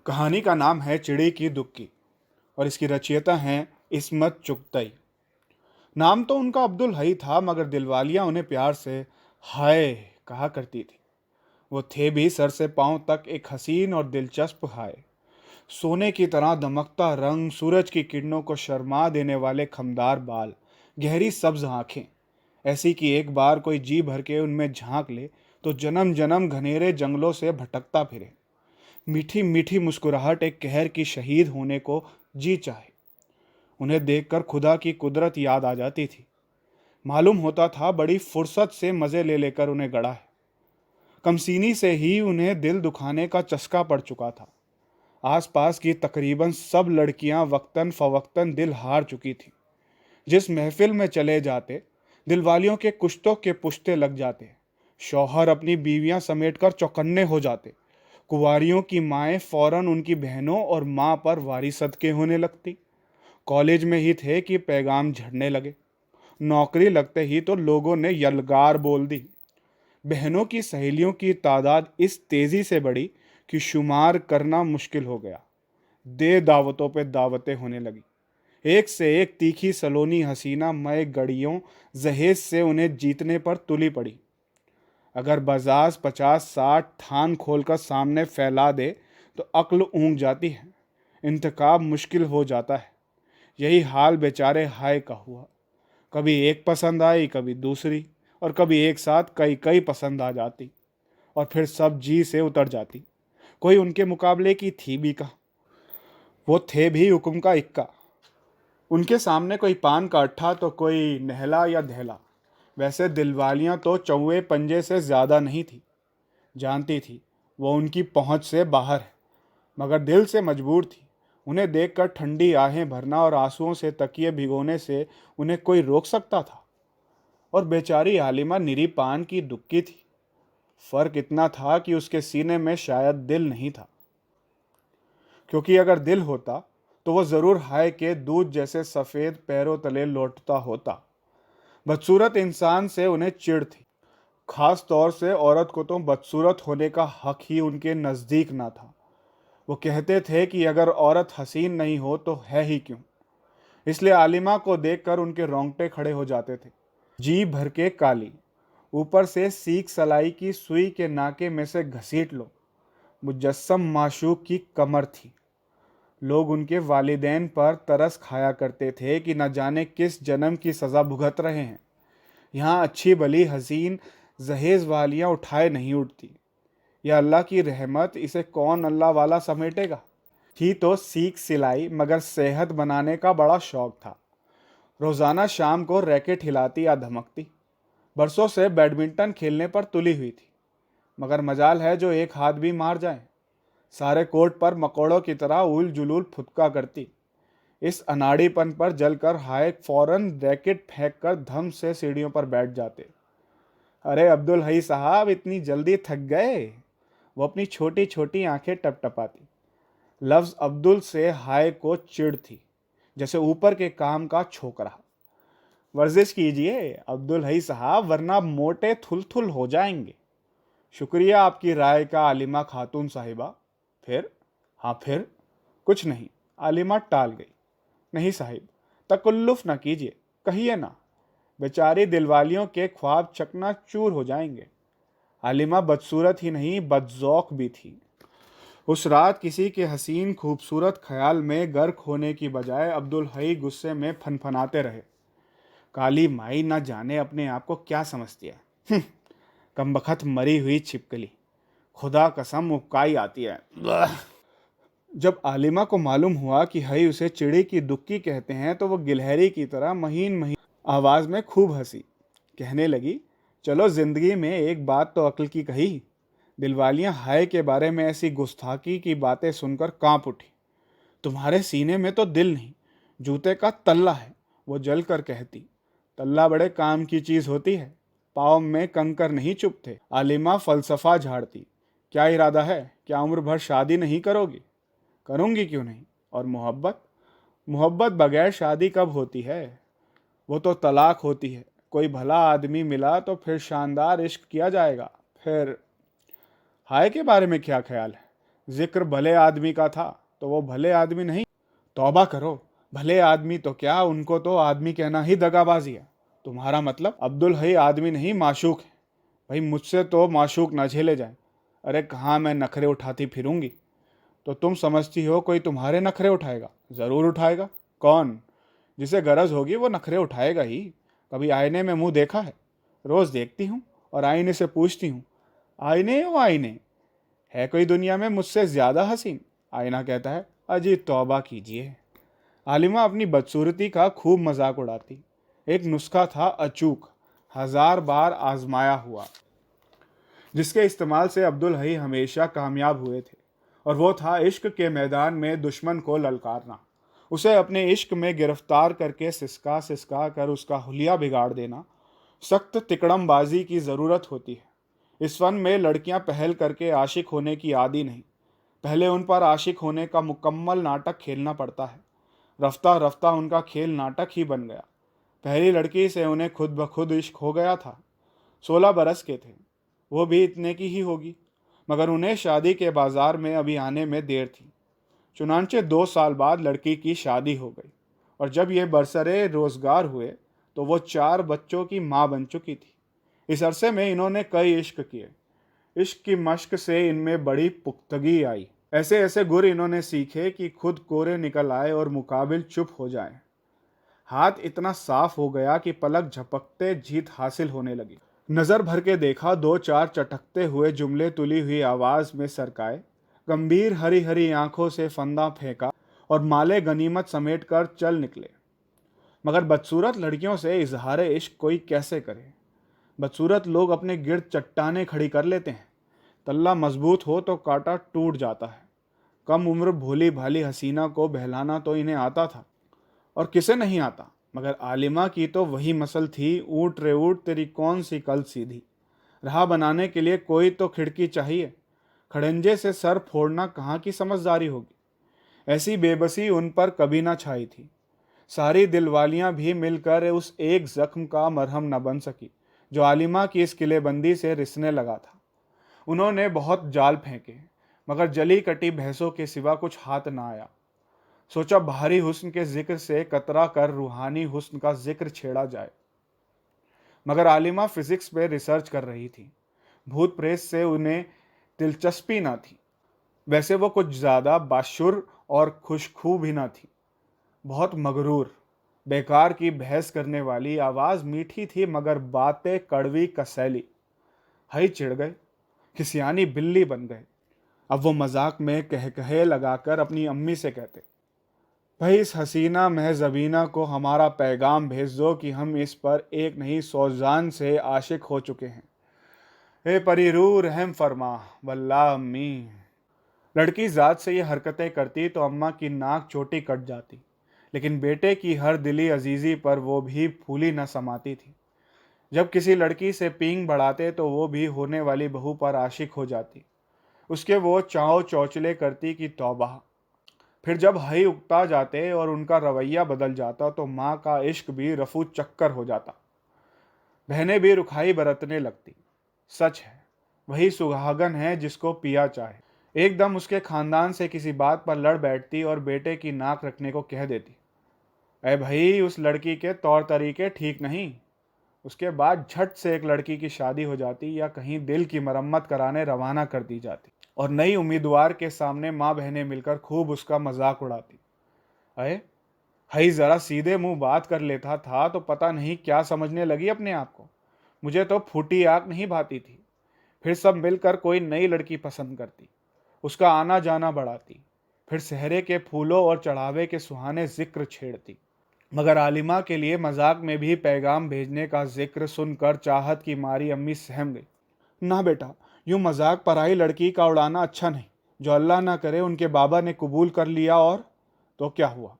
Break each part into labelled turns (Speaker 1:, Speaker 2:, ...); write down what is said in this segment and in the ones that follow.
Speaker 1: कहानी का नाम है चिड़ी की दुक्की और इसकी रचयिता हैं इस्मत चुगतई। नाम तो उनका अब्दुल हई था, मगर दिलवालियां उन्हें प्यार से हाय कहा करती थी। वो थे भी सर से पांव तक एक हसीन और दिलचस्प हाय। सोने की तरह दमकता रंग, सूरज की किरणों को शर्मा देने वाले खमदार बाल, गहरी सब्ज आंखें, ऐसी कि एक बार कोई जी भर के उनमें झांक ले तो जन्म जन्म घनेरे जंगलों से भटकता फिरे। मीठी मीठी मुस्कुराहट एक कहर की शहीद होने को जी चाहे। उन्हें देखकर खुदा की कुदरत याद आ जाती थी। मालूम होता था बड़ी फुर्सत से मजे ले लेकर उन्हें गढ़ा है। कमसीनी से ही उन्हें दिल दुखाने का चस्का पड़ चुका था। आसपास की तकरीबन सब लड़कियां वक्तन फवक्तन दिल हार चुकी थी। जिस महफिल में चले जाते, दिलवालियों के कुश्तों के पुश्ते लग जाते। शौहर अपनी बीवियां समेटकर चौकन्ने हो जाते। कुंवारियों की माएं फौरन उनकी बहनों और मां पर वारी सदके होने लगती। कॉलेज में ही थे कि पैगाम झड़ने लगे। नौकरी लगते ही तो लोगों ने यलगार बोल दी। बहनों की सहेलियों की तादाद इस तेजी से बढ़ी कि शुमार करना मुश्किल हो गया। दे दावतों पे दावतें होने लगी। एक से एक तीखी सलोनी हसीना मय गड़ियों जहेज से उन्हें जीतने पर तुली पड़ी। अगर बजाज 50-60 थान खोलकर सामने फैला दे तो अक्ल ऊंघ जाती है, इंतखाब मुश्किल हो जाता है। यही हाल बेचारे हाय का हुआ। कभी एक पसंद आई, कभी दूसरी, और कभी एक साथ कई कई पसंद आ जाती, और फिर सब जी से उतर जाती। कोई उनके मुकाबले की थी भी कहाँ। वो थे भी हुक्म का इक्का। उनके सामने कोई पान का अट्ठा तो कोई नहला या दहला। वैसे दिलवालियां तो चौवे पंजे से ज्यादा नहीं थी। जानती थी वो उनकी पहुंच से बाहर है, मगर दिल से मजबूर थी। उन्हें देखकर ठंडी आहें भरना और आंसुओं से तकिए भिगोने से उन्हें कोई रोक सकता था। और बेचारी आलिमा निरी पान की दुक्की थी। फर्क इतना था कि उसके सीने में शायद दिल नहीं था, क्योंकि अगर दिल होता तो वह जरूर हाय के दूध जैसे सफेद पैरों तले लौटता होता। बदसूरत इंसान से उन्हें चिढ़ थी। खास तौर से औरत को तो बदसूरत होने का हक ही उनके नजदीक ना था। वो कहते थे कि अगर औरत हसीन नहीं हो तो है ही क्यों। इसलिए आलिमा को देखकर उनके रोंगटे खड़े हो जाते थे। जी भर के काली, ऊपर से सीख सलाई की सुई के नाके में से घसीट लो, मुजस्सम माशूक की कमर थी। लोग उनके वालिदैन पर तरस खाया करते थे कि न जाने किस जन्म की सजा भुगत रहे हैं। यहाँ अच्छी भली हसीन जहेज वालियां उठाए नहीं उठती। या अल्लाह की रहमत, इसे कौन अल्लाह वाला समेटेगा। थी तो सीख सिलाई, मगर सेहत बनाने का बड़ा शौक था। रोजाना शाम को रैकेट हिलाती या धमकती। बरसों से बैडमिंटन खेलने पर तुली हुई थी, मगर मजाल है जो एक हाथ भी मार जाए। सारे कोर्ट पर मकोड़ों की तरह उल जुलूल फुदका करती। इस अनाड़ीपन पर जलकर हाय फौरन रैकेट फेंक कर धम से सीढ़ियों पर बैठ जाते। अरे अब्दुल हई साहब, इतनी जल्दी थक गए? वो अपनी छोटी छोटी आंखें टपटपाती। लफ्ज अब्दुल से हाय को चिढ़ थी, जैसे ऊपर के काम का छोकरा। वर्जिश कीजिए अब्दुल हई साहब, वरना मोटे थुल हो जाएंगे। शुक्रिया आपकी राय का आलिमा खातून साहिबा। फिर? हाँ फिर? कुछ नहीं। आलिमा टाल गई। नहीं साहिब, तकल्लुफ ना कीजिए, कहिए ना। बेचारी दिलवालियों के ख्वाब चकना चूर हो जाएंगे। आलिमा बदसूरत ही नहीं, बदजौक भी थी। उस रात किसी के हसीन खूबसूरत ख्याल में गर्क होने की बजाय अब्दुल हई गुस्से में फनफनाते रहे। काली माई ना जाने अपने आप को क्या समझती है। कमबख्त मरी हुई छिपकली, खुदा कसम उबकाई आती है। जब आलिमा को मालूम हुआ कि हई उसे चिड़ी की दुक्की कहते हैं, तो वो गिलहरी की तरह महीन महीन आवाज में खूब हंसी। कहने लगी, चलो जिंदगी में एक बात तो अक्ल की कही। दिलवालियां हाय के बारे में ऐसी गुस्ताखी की बातें सुनकर कांप उठी। तुम्हारे सीने में तो दिल नहीं, जूते का तल्ला है। वो जल कर कहती। तल्ला बड़े काम की चीज होती है, पाँव में कंकर नहीं चुभते। आलिमा फलसफा झाड़ती। क्या इरादा है? क्या उम्र भर शादी नहीं करोगी? करूंगी क्यों नहीं। और मोहब्बत? मोहब्बत बगैर शादी कब होती है? वो तो तलाक होती है। कोई भला आदमी मिला तो फिर शानदार इश्क किया जाएगा। फिर हाय के बारे में क्या ख्याल है? जिक्र भले आदमी का था तो वो भले आदमी नहीं। तौबा करो, भले आदमी तो क्या, उनको तो आदमी कहना ही दगाबाजी है। तुम्हारा मतलब अब्दुल हई आदमी नहीं माशूक है। भाई मुझसे तो माशूक ना झेले जाए। अरे कहाँ मैं नखरे उठाती फिरूंगी। तो तुम समझती हो कोई तुम्हारे नखरे उठाएगा? ज़रूर उठाएगा। कौन? जिसे गरज होगी वो नखरे उठाएगा ही। कभी आईने में मुंह देखा है? रोज़ देखती हूँ और आईने से पूछती हूँ, आईने ओ आईने, है कोई दुनिया में मुझसे ज़्यादा हसीन? आईना कहता है, अजी तौबा कीजिए। आलिमा अपनी बदसूरती का खूब मजाक उड़ाती। एक नुस्खा था अचूक, 1000 बार आजमाया हुआ, जिसके इस्तेमाल से अब्दुल हई हमेशा कामयाब हुए थे, और वो था इश्क के मैदान में दुश्मन को ललकारना, उसे अपने इश्क में गिरफ्तार करके सिसका सिसका कर उसका हुलिया बिगाड़ देना। सख्त तिकड़मबाजी की ज़रूरत होती है। इस फन में लड़कियां पहल करके आशिक होने की आदी नहीं, पहले उन पर आशिक होने का मुकम्मल नाटक खेलना पड़ता है। रफ्ता रफ्ता उनका खेल नाटक ही बन गया। पहली लड़की से उन्हें खुद ब खुद इश्क हो गया था। 16 बरस के थे, वो भी इतने की ही होगी, मगर उन्हें शादी के बाजार में अभी आने में देर थी। चुनांचे 2 साल बाद लड़की की शादी हो गई, और जब ये बरसरे रोजगार हुए तो वो 4 बच्चों की माँ बन चुकी थी। इस अरसे में इन्होंने कई इश्क किए। इश्क की मश्क से इनमें बड़ी पुख्तगी आई। ऐसे ऐसे गुर इन्होंने सीखे कि खुद कोरे निकल आए और मुकाबिल चुप हो जाएं। हाथ इतना साफ हो गया कि पलक झपकते जीत हासिल होने लगी। नजर भर के देखा, 2 4 चटकते हुए जुमले तुली हुई आवाज में सरकाए, गंभीर हरी हरी आंखों से फंदा फेंका और माले गनीमत समेट कर चल निकले। मगर बदसूरत लड़कियों से इजहार इश्क कोई कैसे करे? बदसूरत लोग अपने गिर्द चट्टाने खड़ी कर लेते हैं। तल्ला मजबूत हो तो कांटा टूट जाता है। कम उम्र भोली भाली हसीना को बहलाना तो इन्हें आता था, और किसे नहीं आता। मगर आलिमा की तो वही मसल थी, ऊट रे ऊट तेरी कौन सी कल सीधी। राह बनाने के लिए कोई तो खिड़की चाहिए। खड़ंजे से सर फोड़ना कहाँ की समझदारी होगी। ऐसी बेबसी उन पर कभी ना छाई थी। सारी दिलवालियां भी मिलकर उस एक जख्म का मरहम न बन सकी जो आलिमा की इस किलेबंदी से रिसने लगा था। उन्होंने बहुत जाल फेंके, मगर जली कटी भैंसों के सिवा कुछ हाथ ना आया। सोचा भारी हुस्न के जिक्र से कतरा कर रूहानी हुस्न का जिक्र छेड़ा जाए। मगर आलिमा फिजिक्स पे रिसर्च कर रही थी। भूत प्रेत से उन्हें दिलचस्पी ना थी। वैसे वो कुछ ज़्यादा बाशुर और खुशखू भी ना थी, बहुत मगरूर। बेकार की बहस करने वाली, आवाज़ मीठी थी मगर बातें कड़वी कसैली। हई चिढ़ गए, खिसियानी बिल्ली बन गए। अब वो मजाक में कह कहे लगाकर अपनी अम्मी से कहते, भाई इस हसीना महजबीना को हमारा पैगाम भेज दो कि हम इस पर एक नहीं 100 जान से आशिक हो चुके हैं। हे परी रूह रहम फरमा, वल्लाह अम्मी। लड़की जात से ये हरकतें करती तो अम्मा की नाक चोटी कट जाती, लेकिन बेटे की हर दिली अजीज़ी पर वो भी फूली न समाती थी। जब किसी लड़की से पींग बढ़ाते तो वो भी होने वाली बहू पर आशिक हो जाती। उसके वो चाव चौचले करती कि तौबा। फिर जब हई उकता जाते और उनका रवैया बदल जाता तो माँ का इश्क भी रफू चक्कर हो जाता। बहनें भी रुखाई बरतने लगती। सच है, वही सुहागन है जिसको पिया चाहे। एकदम उसके खानदान से किसी बात पर लड़ बैठती और बेटे की नाक रखने को कह देती। अरे भाई उस लड़की के तौर तरीके ठीक नहीं। उसके बाद झट से एक लड़की की शादी हो जाती या कहीं दिल की मरम्मत कराने रवाना कर दी जाती, और नई उम्मीदवार के सामने माँ बहनें मिलकर खूब उसका मजाक उड़ाती। अरे हई जरा सीधे मुंह बात कर लेता था तो पता नहीं क्या समझने लगी अपने आप को। मुझे तो फूटी आंख नहीं भाती थी। फिर सब मिलकर कोई नई लड़की पसंद करती, उसका आना जाना बढ़ाती, फिर सहरे के फूलों और चढ़ावे के सुहाने जिक्र छेड़ती। मगर आलिमा के लिए मजाक में भी पैगाम भेजने का जिक्र सुनकर चाहत की मारी अम्मी सहम गई। ना बेटा, यूं मजाक पराई लड़की का उड़ाना अच्छा नहीं। जो अल्लाह ना करे उनके बाबा ने कबूल कर लिया और तो क्या हुआ?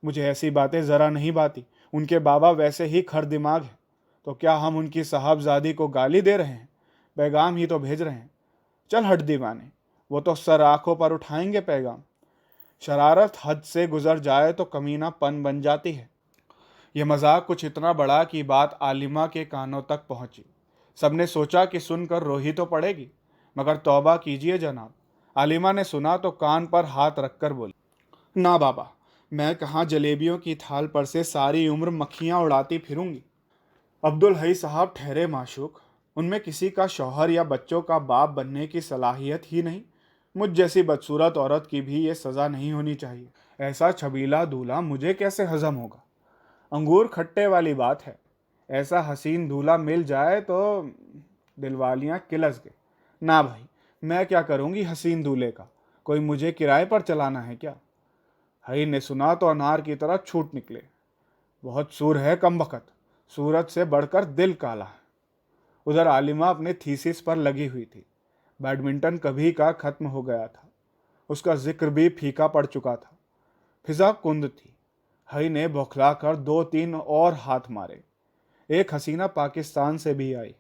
Speaker 1: मुझे ऐसी बातें ज़रा नहीं भाती। उनके बाबा वैसे ही खर दिमाग है। तो क्या हम उनकी साहबजादी को गाली दे रहे हैं? पैगाम ही तो भेज रहे हैं। चल हट दीवाने, वो तो सर आंखों पर उठाएंगे पैगाम। शरारत हद से गुजर जाए तो कमीनापन बन जाती है। यह मजाक कुछ इतना बड़ा कि बात आलिमा के कानों तक पहुंची। सबने सोचा कि सुनकर रो ही तो पड़ेगी, मगर तौबा कीजिए जनाब, आलिमा ने सुना तो कान पर हाथ रखकर बोली, ना बाबा, मैं कहाँ जलेबियों की थाल पर से सारी उम्र मक्खियाँ उड़ाती फिरूंगी। अब्दुल हई साहब ठहरे माशूक, उनमें किसी का शौहर या बच्चों का बाप बनने की सलाहियत ही नहीं। मुझ जैसी बदसूरत औरत की भी ये सज़ा नहीं होनी चाहिए। ऐसा छबीला दूल्हा मुझे कैसे हजम होगा। अंगूर खट्टे वाली बात है। ऐसा हसीन दूल्हा मिल जाए तो दिलवालियां किलस गए। ना भाई, मैं क्या करूंगी हसीन दूल्हे का, कोई मुझे किराए पर चलाना है क्या। हई ने सुना तो अनार की तरह छूट निकले। बहुत सूर है कमबख्त, सूरत से बढ़कर दिल काला है। उधर आलिमा अपने थीसिस पर लगी हुई थी। बैडमिंटन कभी का खत्म हो गया था, उसका जिक्र भी फीका पड़ चुका था। फिजा कुंद थी। हई ने बौखलाकर 2-3 और हाथ मारे। एक हसीना पाकिस्तान से भी आई,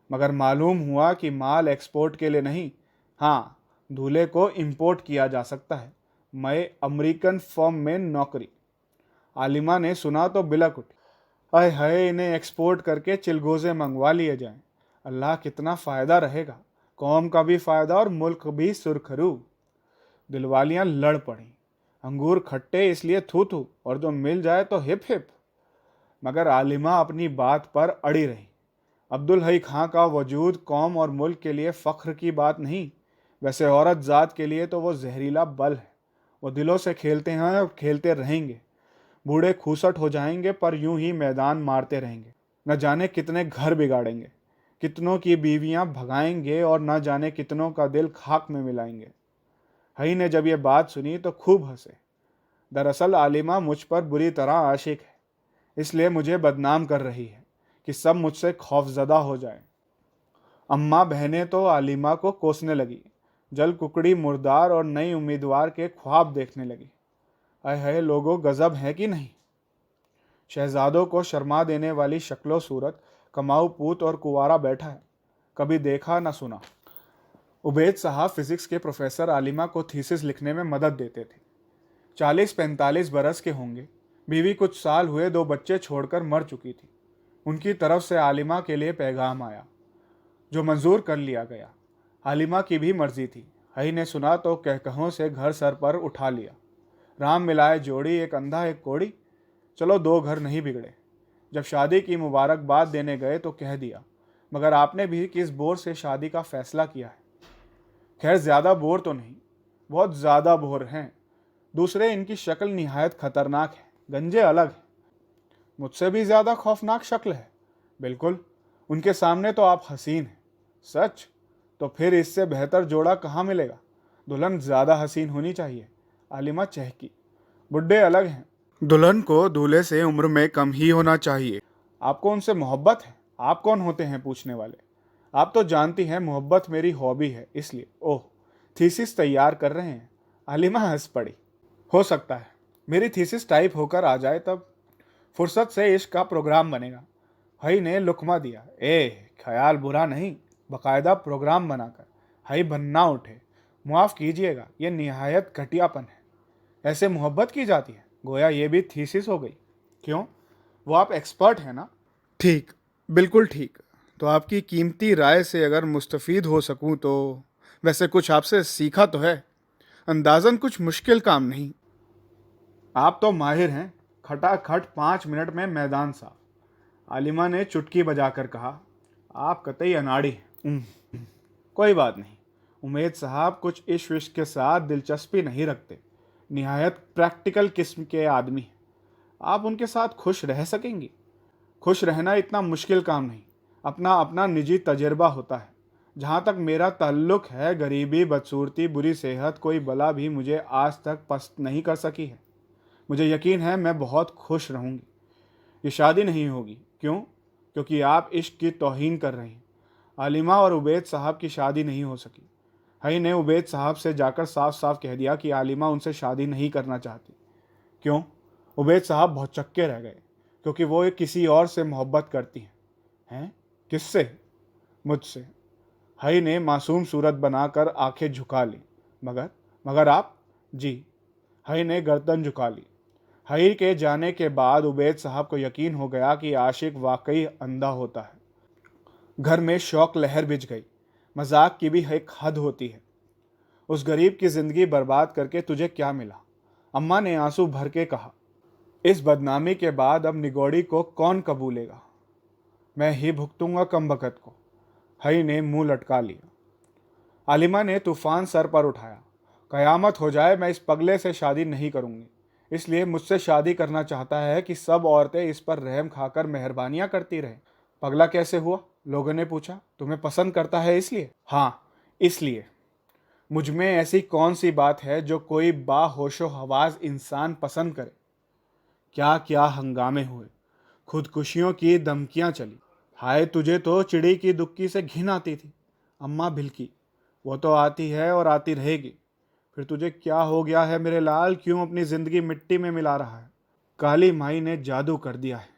Speaker 1: मगर मालूम हुआ कि माल एक्सपोर्ट के लिए नहीं, हाँ, दूल्हे को इंपोर्ट किया जा सकता है। मैं अमेरिकन फर्म में नौकरी। आलिमा ने सुना तो बिलक उठी। आय हाय, इन्हें एक्सपोर्ट करके चिलगोजे मंगवा लिए जाएं। अल्लाह, कितना फ़ायदा रहेगा, कौम का भी फ़ायदा और मुल्क भी सुरखरू। दिलवालियां लड़ पड़ी। अंगूर खट्टे इसलिए थू थू, और जो मिल जाए तो हिप हिप। मगर आलिमा अपनी बात पर अड़ी रही। अब्दुल हई खां का वजूद कौम और मुल्क के लिए फ़ख्र की बात नहीं, वैसे औरत ज़ात के लिए तो वो जहरीला बल है। वो दिलों से खेलते हैं और खेलते रहेंगे। बूढ़े खूसट हो जाएंगे पर यूं ही मैदान मारते रहेंगे। न जाने कितने घर बिगाड़ेंगे, कितनों की बीवियां भगाएंगे और न जाने कितनों का दिल खाक में मिलाएंगे। हई ने जब ये बात सुनी तो खूब हंसे। दरअसल आलिमा मुझ पर बुरी तरह आशिक है, इसलिए मुझे बदनाम कर रही है कि सब मुझसे खौफजदा हो जाए। अम्मा बहनें तो आलिमा को कोसने लगी। जल कुकड़ी मुर्दार और नई उम्मीदवार के ख्वाब देखने लगी। आए हाय, लोगों गजब है कि नहीं। शहजादों को शर्मा देने वाली शक्लो सूरत, कमाऊ पूत और कुंवारा बैठा है, कभी देखा न सुना। उबैद साहब फिजिक्स के प्रोफेसर आलिमा को थीसिस लिखने में मदद देते थे। 40-45 बरस के होंगे। बीवी कुछ साल हुए 2 बच्चे छोड़कर मर चुकी थी। उनकी तरफ से आलिमा के लिए पैगाम आया, जो मंजूर कर लिया गया। आलिमा की भी मर्जी थी। हई ने सुना तो कहकहों से घर सर पर उठा लिया। राम मिलाए जोड़ी, एक अंधा एक कोड़ी। चलो, 2 घर नहीं बिगड़े। जब शादी की मुबारकबाद देने गए तो कह दिया, मगर आपने भी किस बोर से शादी का फैसला किया है। खैर, ज़्यादा बोर तो नहीं, बहुत ज़्यादा बोर हैं। दूसरे, इनकी शक्ल निहायत खतरनाक है, गंजे अलग है। मुझसे भी ज़्यादा खौफनाक शक्ल है। बिल्कुल, उनके सामने तो आप हसीन हैं। सच? तो फिर इससे बेहतर जोड़ा कहाँ मिलेगा। दुल्हन ज़्यादा हसीन होनी चाहिए। आलिमा चहकी। बुड्ढे अलग हैं, दुल्हन को दूल्हे से उम्र में कम ही होना चाहिए। आपको उनसे मोहब्बत है? आप कौन होते हैं पूछने वाले। आप तो जानती हैं मोहब्बत मेरी हॉबी है, इसलिए। ओह, थीसिस तैयार कर रहे हैं। आलिमा हंस पड़ी। हो सकता है मेरी थीसिस टाइप होकर आ जाए, तब फुर्सत से इश्क का प्रोग्राम बनेगा। हई ने लुकमा दिया। ख्याल बुरा नहीं, बाकायदा प्रोग्राम बनाकर। हई भन्ना उठे। मुआफ़ कीजिएगा, यह निहायत घटियापन है। ऐसे मोहब्बत की जाती है? गोया ये भी थीसिस हो गई। क्यों? वो आप एक्सपर्ट हैं ना। ठीक, बिल्कुल ठीक। तो आपकी कीमती राय से अगर मुस्तफ़ीद हो सकूं तो। वैसे कुछ आपसे सीखा तो है, अंदाज़न कुछ मुश्किल काम नहीं। आप तो माहिर हैं। खटाखट 5 मिनट में मैदान साफ। आलिमा ने चुटकी बजाकर कहा, आप कतई अनाड़ी हैं। कोई बात नहीं। उमेद साहब कुछ इश्क विश्क के साथ दिलचस्पी नहीं रखते, निहायत प्रैक्टिकल किस्म के आदमी हैं। आप उनके साथ खुश रह सकेंगी। खुश रहना इतना मुश्किल काम नहीं, अपना अपना निजी तजर्बा होता है। जहाँ तक मेरा ताल्लुक है, गरीबी, बदसूरती, बुरी सेहत, कोई बला भी मुझे आज तक पस्त नहीं कर सकी है। मुझे यकीन है मैं बहुत खुश रहूँगी। ये शादी नहीं होगी। क्यों? क्योंकि आप इश्क की तौहीन कर रही हैं। आलिमा और उबैद साहब की शादी नहीं हो सकी। हई ने उबैद साहब से जाकर साफ साफ कह दिया कि आलिमा उनसे शादी नहीं करना चाहती। क्यों? उबैद साहब बहुत चक्के रह गए। क्योंकि वो एक किसी और से मोहब्बत करती हैं। हैं? किससे? मुझसे। हई ने मासूम सूरत बनाकर आंखें झुका ली। मगर मगर आप? जी। हई ने गर्दन झुका ली। हई के जाने के बाद उबैद साहब को यकीन हो गया कि आशिक वाकई अंधा होता है। घर में शौक लहर बिछ गई। मजाक की भी एक हद होती है। उस गरीब की जिंदगी बर्बाद करके तुझे क्या मिला? अम्मा ने आंसू भर के कहा। इस बदनामी के बाद अब निगौड़ी को कौन कबूलेगा? मैं ही भुगतूंगा कमबख्त को। हई ने मुंह लटका लिया। आलिमा ने तूफान सर पर उठाया। कयामत हो जाए मैं इस पगले से शादी नहीं करूंगी। इसलिए मुझसे शादी करना चाहता है कि सब औरतें इस पर रहम खाकर मेहरबानियां करती रहें। पगला कैसे हुआ? लोगों ने पूछा। तुम्हें पसंद करता है इसलिए? हाँ, इसलिए। मुझ में ऐसी कौन सी बात है जो कोई बाहोशो हवास इंसान पसंद करे? क्या क्या हंगामे हुए, खुदकुशियों की धमकियां चली। हाय, तुझे तो चिड़ी की दुक्की से घिन आती थी। अम्मा भिलकी। वो तो आती है और आती रहेगी। फिर तुझे क्या हो गया है मेरे लाल? क्यों अपनी जिंदगी मिट्टी में मिला रहा है? काली माई ने जादू कर दिया है।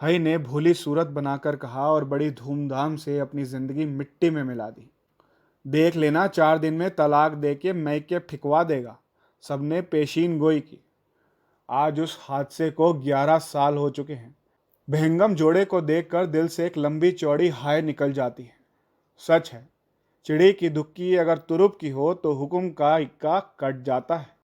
Speaker 1: हई ने भोली सूरत बनाकर कहा और बड़ी धूमधाम से अपनी जिंदगी मिट्टी में मिला दी। देख लेना, 4 दिन में तलाक दे के मैके फिकवा देगा। सबने पेशीन गोई की। आज उस हादसे को 11 साल हो चुके हैं। behंगम जोड़े को देखकर दिल से एक लंबी चौड़ी हाय निकल जाती है। सच है, चिड़ी की दुक्की अगर तुरुप की हो तो हुक्म का इक्का कट जाता है।